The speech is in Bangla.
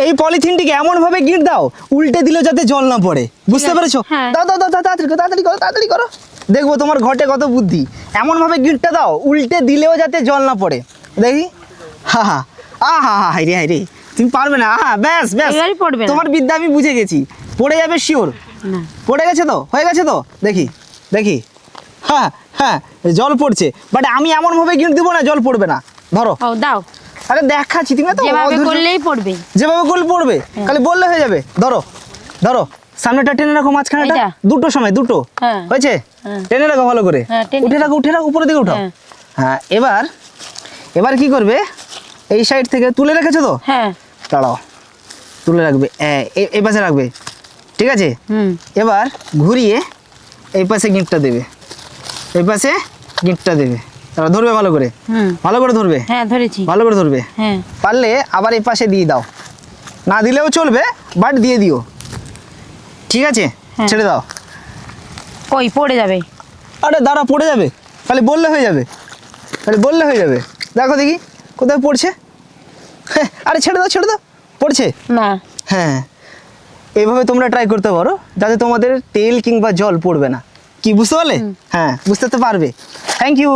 এই পলিথিনটিকে এমন ভাবে গিঁট দাও উল্টে দিলেও যাতে জল না পড়ে, বুঝতে পেরেছো? হ্যাঁ। দাও দাও দাও দাও, তাড়াতাড়ি করো দেখবো তোমার ঘটে কত বুদ্ধি। এমন ভাবে গিঁটটা দাও উল্টে দিলেও যাতে জল না পড়ে, দেখি। হা হা হাই রে তুমি পারবে না। ব্যাস এবারই পড়বে না। তোমার বিদ্যা আমি বুঝে গেছি, পড়ে যাবে শিওর। না পড়ে গেছে তো, হয়ে গেছে তো, দেখি। হ্যাঁ জল পড়ছে, বাট আমি এমন ভাবে গিঁট দিব না জল পড়বে না। ধরো। ও দাও, আরে দেখাচ্ছি, তুমি তো যেভাবে করলেই পড়বে। যেভাবে করলে পড়বে, খালি বললে হয়ে যাবে। ধরো ধরো, সামনেটা টেনে রাখো, মাঝখানেটা এইটা? দুটো সময় দুটো হ্যাঁ। হয়েছে। হ্যাঁ। টেনে রাখো ভালো করে, হ্যাঁ, টেনে। উঠে রাখো উপরের দিকে উঠাও। হ্যাঁ। হ্যাঁ, এবার কি করবে, এই সাইড থেকে তুলে রেখেছো তো, হ্যাঁ দাঁড়াও, তুলে রাখবে, এই পাশে রাখবে, ঠিক আছে। এবার ঘুরিয়ে এই পাশে গিঁটটা দেবে, এই পাশে গিঁটটা দেবে, তারপর ধরবে ভালো করে, ভালো করে ধরবে। হ্যাঁ ধরেছি। ভালো করে ধরবে। হ্যাঁ পারলে আবার এই পাশে দিয়ে দাও, না দিলেও চলবে, বাট দিয়ে দিও, ঠিক আছে। হ্যাঁ। ছেড়ে দাও। কই পড়ে যাবে? আরে দাঁড়া, পড়ে যাবে, খালি বললে হয়ে যাবে, দেখো দেখি কোথায় পড়ছে। হ্যাঁ, আরে ছেড়ে দাও, পড়ছে না। হ্যাঁ, এইভাবে তোমরা ট্রাই করতে পারো, যাতে তোমাদের তেল কিংবা জল পড়বে না। কি বুঝতে পারলে? হ্যাঁ, বুঝতে তো পারবে। Thank you.